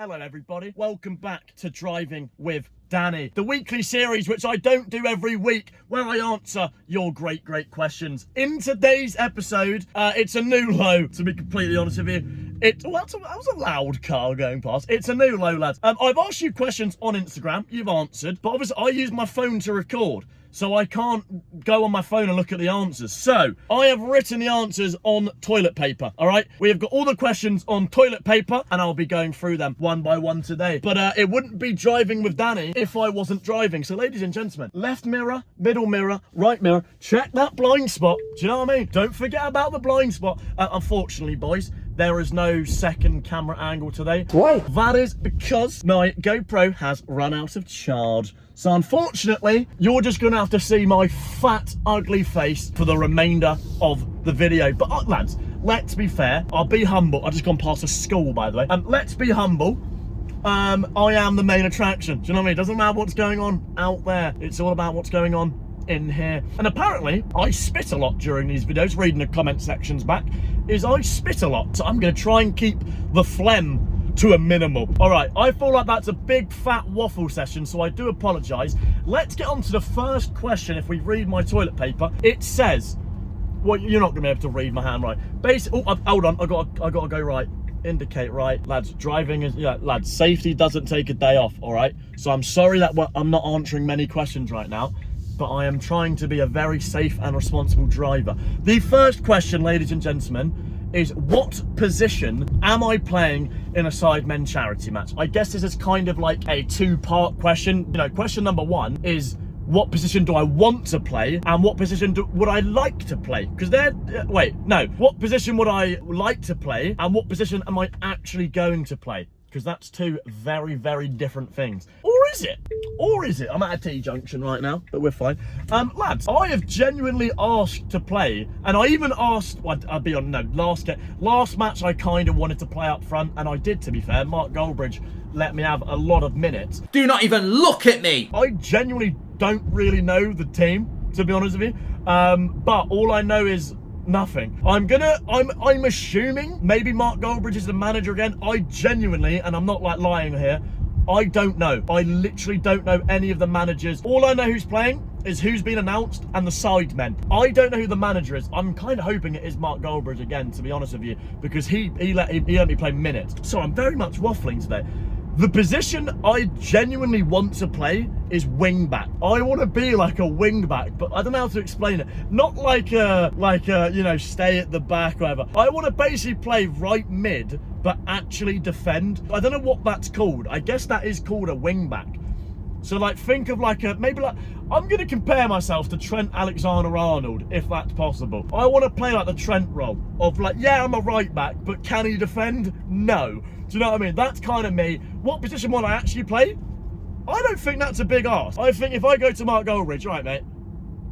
Hello everybody, welcome back to Driving with Danny, the weekly series which I don't do every week, where I answer your great questions. In today's episode, it's a new low, to be completely honest with you. That was a loud car going past. It's a new low, lads. I've asked you questions on Instagram, you've answered, but obviously I use my phone to record, so I can't go on my phone and look at the answers. So I have written the answers on toilet paper, all right? We have got all the questions on toilet paper, and I'll be going through them one by one today. But it wouldn't be Driving with Danny if I wasn't driving. So ladies and gentlemen, left mirror, middle mirror, right mirror, check that blind spot. Do you know what I mean? Don't forget about the blind spot. Unfortunately, boys, there is no second camera angle today. Why? That is because my GoPro has run out of charge. So unfortunately, you're just gonna have to see my fat, ugly face for the remainder of the video. But lads, let's be fair, I'll be humble. I've just gone past a school, by the way. Let's be humble. I am the main attraction. Do you know what I mean? It doesn't matter what's going on out there. It's all about what's going on in here. And apparently, I spit a lot during these videos. Reading the comment sections back, I spit a lot. So I'm gonna try and keep the phlegm to a minimal. All right, I feel like that's a big fat waffle session, so I do apologize. Let's get on to the first question. If we read my toilet paper, it says, well, you're not gonna be able to read my handwriting. Basically, hold on, I gotta go right. Indicate right, lads. Driving is, yeah, lads, safety doesn't take a day off, all right? So I'm sorry that I'm not answering many questions right now, but I am trying to be a very safe and responsible driver. The first question, ladies and gentlemen, is what position am I playing in a Sidemen charity match? I guess this is kind of like a two-part question. You know, question number one is, what position do I want to play, and what position would I like to play? Because what position would I like to play, and what position am I actually going to play? Because that's two very, very different things. Or is it? I'm at a T-junction right now, but we're fine. Lads, I have genuinely asked to play, and I even asked, last match I kind of wanted to play up front, and I did, to be fair. Mark Goldbridge let me have a lot of minutes. Do not even look at me! I genuinely don't really know the team, to be honest with you. But all I know is nothing. I'm assuming maybe Mark Goldbridge is the manager again. I genuinely, and I'm not like lying here, I don't know. I literally don't know any of the managers. All I know who's playing is who's been announced and the Sidemen. I don't know who the manager is. I'm kind of hoping it is Mark Goldbridge again, to be honest with you, because he let me play minutes. So I'm very much waffling today. The position I genuinely want to play is wing back. I want to be like a wing back, but I don't know how to explain it. Not like a you know, stay at the back or whatever. I want to basically play right mid, but actually defend. I don't know what that's called. I guess that is called a wing back. So like, think of like I'm going to compare myself to Trent Alexander-Arnold, if that's possible. I want to play like the Trent role of like, yeah, I'm a right back, but can he defend? No. Do you know what I mean? That's kind of me. What position will I actually play? I don't think that's a big ask. I think if I go to Mark Goldbridge, right, mate,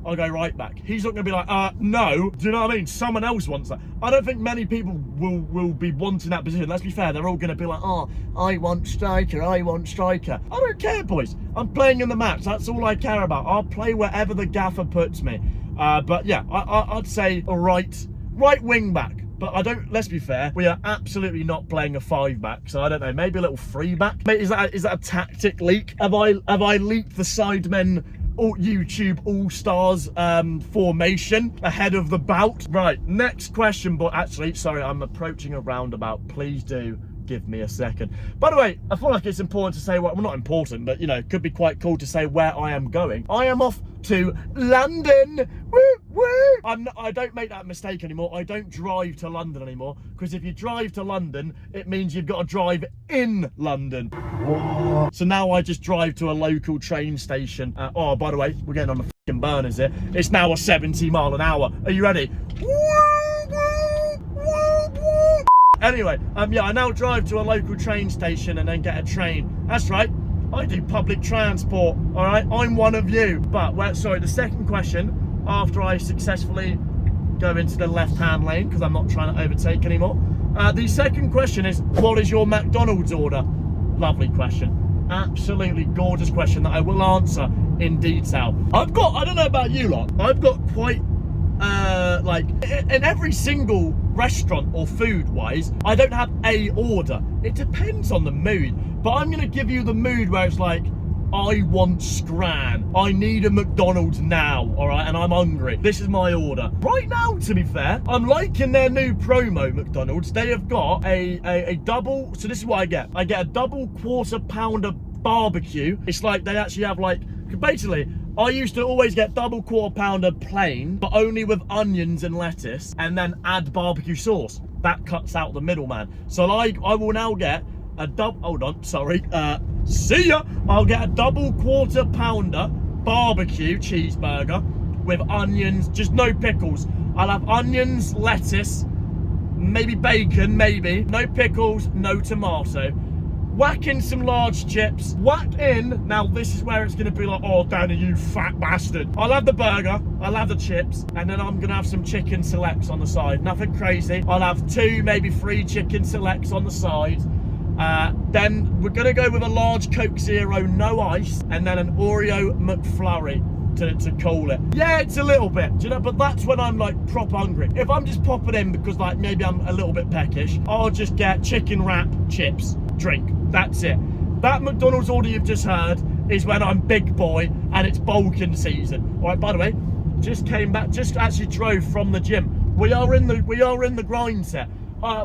I'll go right back. He's not going to be like, no. Do you know what I mean? Someone else wants that. I don't think many people will be wanting that position. Let's be fair. They're all going to be like, oh, I want striker. I don't care, boys. I'm playing in the match. That's all I care about. I'll play wherever the gaffer puts me. But yeah, I'd say a right wing back. But let's be fair, we are absolutely not playing a 5-back, so I don't know, maybe a little 3-back. Mate, is that a tactic leak? Have I leaked the Sidemen YouTube All-Stars formation ahead of the bout? Right, next question, but actually, sorry, I'm approaching a roundabout. Please do give me a second. By the way, I feel like it's important to say, well, not important, but you know, it could be quite cool to say where I am going. I am off to London. Woo, woo. I don't make that mistake anymore. I don't drive to London anymore, because if you drive to London, it means you've got to drive in London. Whoa. So now I just drive to a local train station. Oh, by the way, we're getting on the fucking burners here. It's now a 70 mile an hour. Are you ready? Anyway, yeah, I now drive to a local train station and then get a train. That's right, I do public transport, all right? I'm one of you. But, the second question, after I successfully go into the left-hand lane, because I'm not trying to overtake anymore. The second question is, what is your McDonald's order? Lovely question. Absolutely gorgeous question that I will answer in detail. I don't know about you lot, I've got quite but like in every single restaurant or food wise, I don't have a order. It depends on the mood, but I'm gonna give you the mood where it's like, I want scran. I need a McDonald's now, all right? And I'm hungry. This is my order. Right now, to be fair, I'm liking their new promo, McDonald's. They have got a double, so this is what I get. I get a double quarter pounder barbecue. It's like they actually have like, basically, I used to always get double quarter pounder plain, but only with onions and lettuce, and then add barbecue sauce. That cuts out the middleman. So I will now get a see ya! I'll get a double quarter pounder barbecue cheeseburger with onions, just no pickles. I'll have onions, lettuce, maybe bacon, maybe. No pickles, no tomato. Whack in some large chips. Whack in, now this is where it's gonna be like, oh Danny, you fat bastard. I'll have the burger, I'll have the chips, and then I'm gonna have some chicken selects on the side. Nothing crazy. I'll have 2, maybe 3 chicken selects on the side. Then we're gonna go with a large Coke Zero, no ice, and then an Oreo McFlurry to call it. Yeah, it's a little bit, do you know, but that's when I'm like proper hungry. If I'm just popping in because like maybe I'm a little bit peckish, I'll just get chicken wrap, chips, drink. That's it. That McDonald's order you've just heard is when I'm big boy and it's bulking season. All right, by the way, just came back, just actually drove from the gym. We are in the grind set.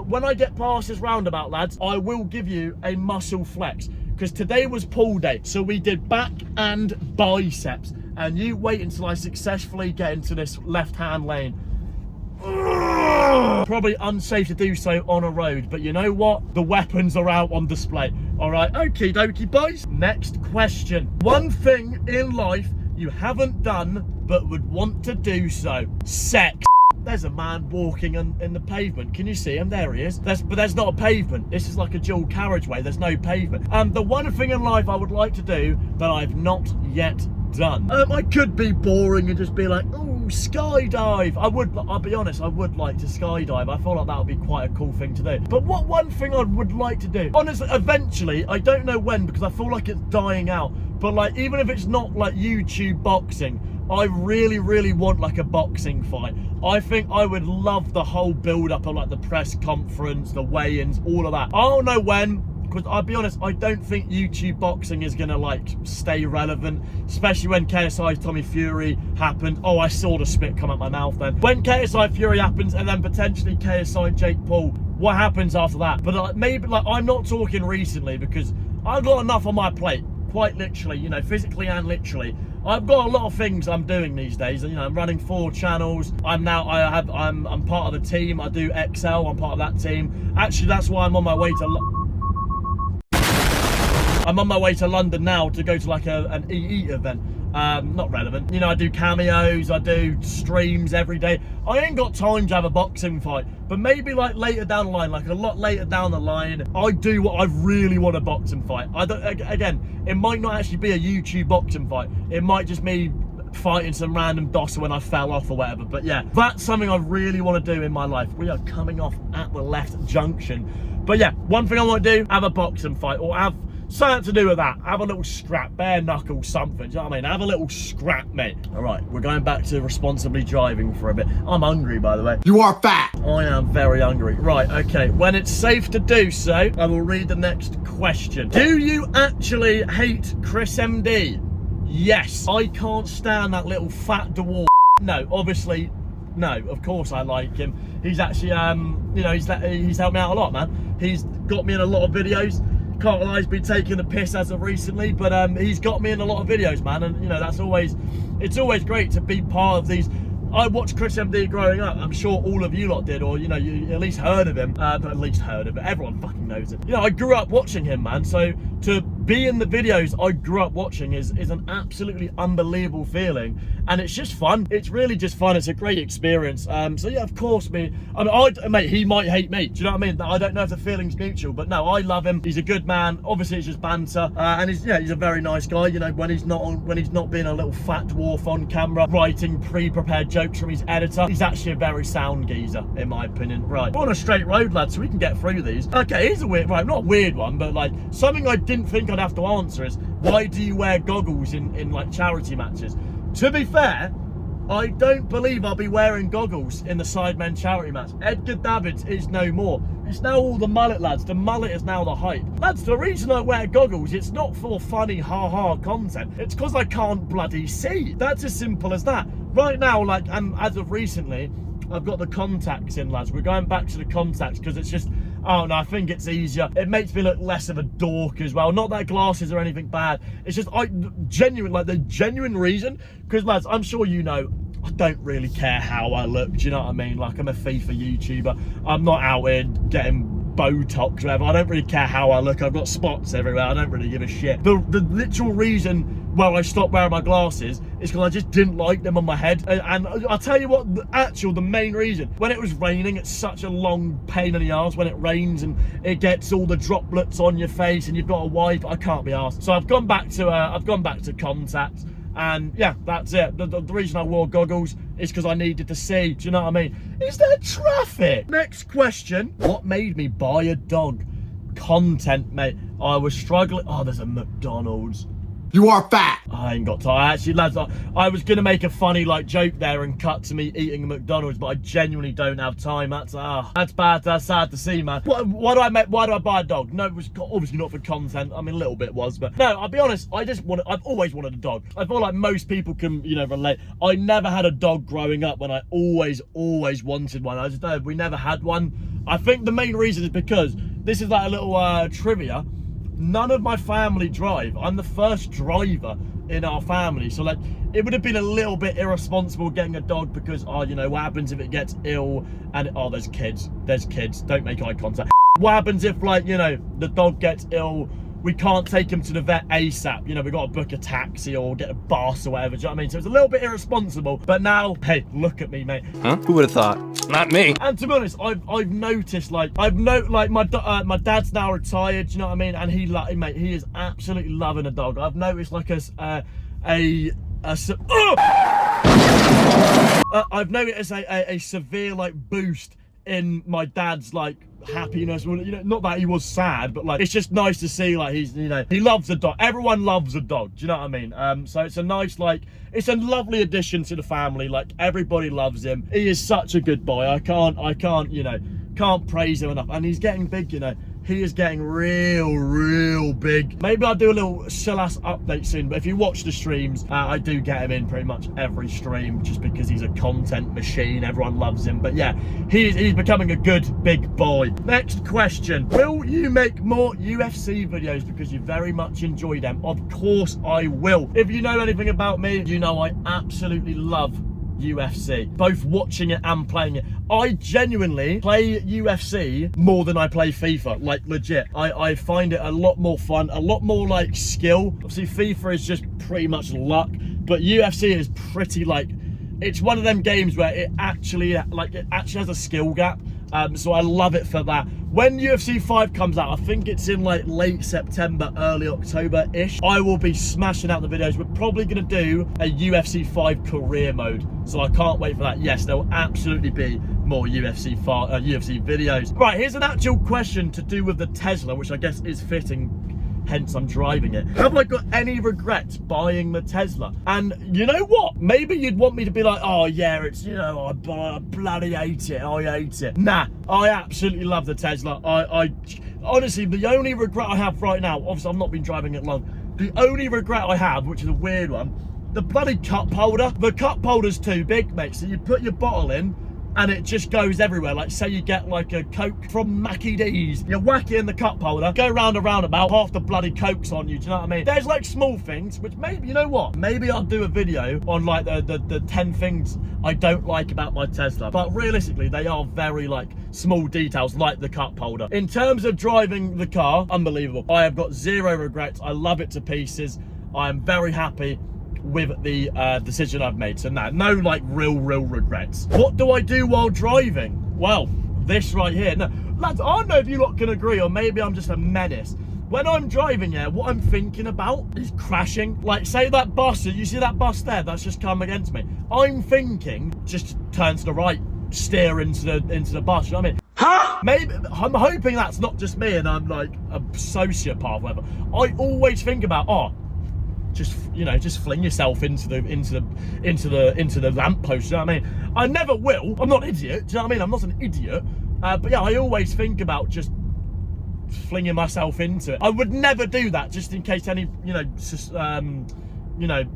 When I get past this roundabout, lads, I will give you a muscle flex because today was pull day. So we did back and biceps, and you wait until I successfully get into this left-hand lane. Probably unsafe to do so on a road, but you know what? The weapons are out on display. All right, okie dokie, boys. Next question. One thing in life you haven't done but would want to do so. Sex. There's a man walking in the pavement. Can you see him? There he is. But there's not a pavement. This is like a dual carriageway. There's no pavement. The one thing in life I would like to do that I've not yet done. I could be boring and just be like, oh, skydive. I'll be honest, I would like to skydive. I feel like that would be quite a cool thing to do. But what one thing I would like to do, honestly, eventually, I don't know when because I feel like it's dying out. But like, even if it's not like YouTube boxing, I really, really want like a boxing fight. I think I would love the whole build up of like the press conference, the weigh-ins, all of that. I don't know when, because I'll be honest, I don't think YouTube boxing is gonna like stay relevant, especially when KSI's Tommy Fury happened. Oh, I saw the spit come out my mouth then. When KSI Fury happens and then potentially KSI Jake Paul, what happens after that? But like, maybe like, I'm not talking recently because I've got enough on my plate, quite literally, you know, physically and literally. I've got a lot of things I'm doing these days. You know, I'm running 4 channels. I'm part of the team. I do XL. I'm part of that team. Actually, that's why I'm on my way to London now to go to like an EE event. Not relevant. You know, I do cameos, I do streams every day. I ain't got time to have a boxing fight, but maybe like later down the line, like a lot later down the line, I do what I really want a boxing fight. Again, it might not actually be a YouTube boxing fight. It might just be fighting some random dosser when I fell off or whatever. But yeah, that's something I really want to do in my life. We are coming off at the left junction. But yeah, one thing I want to do, have a boxing fight or have something to do with that. Have a little scrap, bare knuckle, something. Do you know what I mean? Have a little scrap, mate. All right, we're going back to responsibly driving for a bit. I'm hungry, by the way. You are fat. I am very hungry. Right, okay. When it's safe to do so, I will read the next question. Do you actually hate Chris MD? Yes. I can't stand that little fat dwarf. No, obviously, no. Of course I like him. He's actually, you know, he's helped me out a lot, man. He's got me in a lot of videos. Can't lie, he's been taking the piss as of recently, but he's got me in a lot of videos, man, and you know, it's always great to be part of these. I watched Chris MD growing up. I'm sure all of you lot did, or you know, you at least heard of him. Everyone fucking knows him. You know, I grew up watching him, man. So to be in the videos I grew up watching is an absolutely unbelievable feeling, and it's just fun. It's really just fun. It's a great experience. So yeah, of course, mate, he might hate me. Do you know what I mean? I don't know if the feeling's mutual, but no, I love him. He's a good man. Obviously, it's just banter, and he's a very nice guy. You know, when he's not being a little fat dwarf on camera, writing pre-prepared jokes from his editor, he's actually a very sound geezer, in my opinion. Right, we're on a straight road, lads, so we can get through these. Okay, here's a weird, right, not a weird one, but like something I didn't think I'd have to answer is, why do you wear goggles in like charity matches? To be fair, I don't believe I'll be wearing goggles in the Sidemen charity match. Edgar Davids is no more. It's now all the mullet, lads. The mullet is now the hype. Lads, the reason I wear goggles, it's not for funny ha-ha content. It's because I can't bloody see. That's as simple as that. Right now, like, and as of recently, I've got the contacts in, lads. We're going back to the contacts because it's just, I don't know, I think it's easier. It makes me look less of a dork as well. Not that glasses are anything bad. It's just, the genuine reason, because, lads, I'm sure you know, I don't really care how I look. Do you know what I mean? Like, I'm a FIFA YouTuber. I'm not out here getting Botox, whatever. I don't really care how I look. I've got spots everywhere. I don't really give a shit. The literal reason why I stopped wearing my glasses is because I just didn't like them on my head. And I'll tell you what, the main reason. When it was raining, it's such a long pain in the arse when it rains and it gets all the droplets on your face and you've got to wipe. I can't be arsed. So I've gone back to contacts. And yeah, that's it. The reason I wore goggles is because I needed to see. Do you know what I mean? Is there traffic? Next question. What made me buy a dog? Content, mate. I was struggling. Oh, there's a McDonald's. You are fat. I ain't got time. Actually, lads, I was gonna make a funny joke there and cut to me eating a McDonald's, but I genuinely don't have time. That's bad. That's sad to see, man. Why do I buy a dog? No, it was obviously not for content. I mean, a little bit was, but no. I'll be honest. I've always wanted a dog. I feel like most people can, relate. I never had a dog growing up when I always wanted one. I just know we never had one. I think the main reason is because this is like a little trivia. None of my family drive. I'm the first driver in our family. So like, it would have been a little bit irresponsible getting a dog because, what happens if it gets ill and, there's kids. Don't make eye contact. What happens if the dog gets ill? We can't take him to the vet ASAP. We've got to book a taxi or get a bus or whatever. Do you know what I mean? So it's a little bit irresponsible. But now, hey, look at me, mate. Huh? Who would have thought? Not me. And to be honest, I've noticed, my dad's now retired. Do you know what I mean? And he is absolutely loving a dog. I've noticed I've noticed a severe boost in my dad's happiness. Well, not that he was sad, but it's just nice to see he's he loves a dog. Everyone loves a dog. Do you know what I mean? So it's a nice it's a lovely addition to the family. Everybody loves him. He is such a good boy. I can't praise him enough. And he's getting big. He is getting real big. Maybe I'll do a little Silas update soon, but if you watch the streams, I do get him in pretty much every stream just because he's a content machine. Everyone loves him. But yeah, he's becoming a good big boy. Next question. Will you make more UFC videos because you very much enjoy them? Of course I will. If you know anything about me, you know I absolutely love UFC, both watching it and playing it. I genuinely play UFC more than I play FIFA, legit. I find it a lot more fun, a lot more skill. Obviously FIFA is just pretty much luck, but UFC is pretty it's one of them games where it actually has a skill gap. So I love it for that. When UFC 5 comes out, I think it's in late September, early October-ish, I will be smashing out the videos. We're probably going to do a UFC 5 career mode. So I can't wait for that. Yes, there will absolutely be more UFC videos. Right, here's an actual question to do with the Tesla, which I guess is fitting. Hence I'm driving it. Have I got any regrets buying the Tesla? And you know what? Maybe you'd want me to be like, oh yeah, it's, I bloody hate it. I hate it. Nah, I absolutely love the Tesla. I honestly, the only regret I have right now, obviously I've not been driving it long. The only regret I have, which is a weird one, the bloody cup holder. The cup holder's too big, mate. So you put your bottle in, and it just goes everywhere. Say you get a Coke from Mackie D's, you whack it in the cup holder, go round a roundabout, half the bloody Coke's on you. Do you know what I mean? There's small things, which maybe, you know what? Maybe I'll do a video on the 10 things I don't like about my Tesla. But realistically, they are very small details, like the cup holder. In terms of driving the car, unbelievable. I have got zero regrets. I love it to pieces. I am very happy with the decision I've made. So no real regrets. What do I do while driving? Well, this right here. No, lads, I don't know if you lot can agree, or maybe I'm just a menace. When I'm driving, what I'm thinking about is crashing. Say that bus, you see that bus there that's just come against me? I'm thinking, just turn to the right, steer into the bus, you know what I mean? Huh? Maybe, I'm hoping that's not just me and I'm a sociopath, whatever. I always think about, just fling yourself into the lamppost. You know what I mean? I never will. I'm not an idiot. Do you know what I mean? I'm not an idiot. But yeah, I always think about just flinging myself into it. I would never do that, just in case any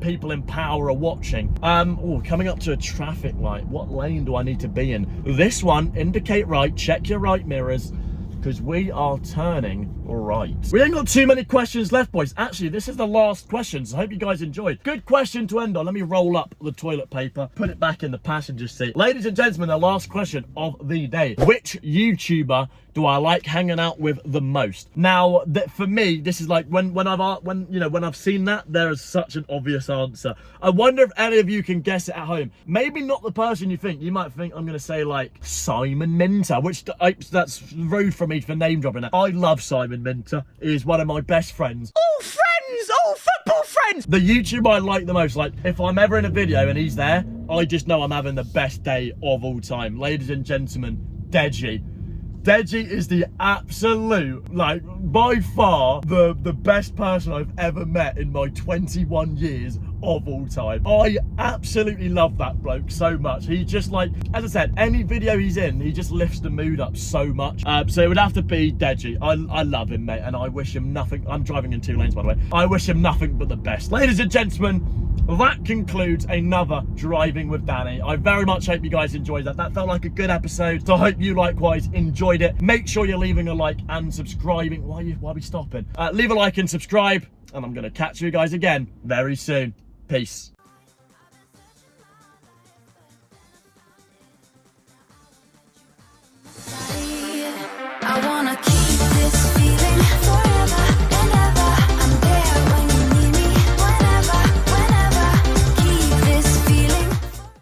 people in power are watching. Coming up to a traffic light. What lane do I need to be in? This one. Indicate right. Check your right mirrors, because we are turning right. We ain't got too many questions left, boys. Actually, this is the last question, so I hope you guys enjoyed. Good question to end on. Let me roll up the toilet paper, put it back in the passenger seat. Ladies and gentlemen, the last question of the day. Which YouTuber do I like hanging out with the most? Now, for me, this is like when I've seen that, there is such an obvious answer. I wonder if any of you can guess it at home. Maybe not the person you think. You might think I'm gonna say like Simon Minter, which that's rude for me for name dropping that. I love Simon Minter. He is one of my best friends. All friends, all football friends. The YouTuber I like the most, like if I'm ever in a video and he's there, I just know I'm having the best day of all time. Ladies and gentlemen, Deji. Deji is the absolute, like, by far, the best person I've ever met in my 21 years of all time. I absolutely love that bloke so much. He just, like, as I said, any video he's in, he just lifts the mood up so much. So it would have to be Deji. I love him, mate, and I wish him nothing. I'm driving in 2 lanes, by the way. I wish him nothing but the best. Ladies and gentlemen, that concludes another Driving with Danny. I very much hope you guys enjoyed that. That felt like a good episode, so I hope you likewise enjoyed it. Make sure you're leaving a like and subscribing. Why are we stopping? Leave a like and subscribe, and I'm going to catch you guys again very soon. Peace.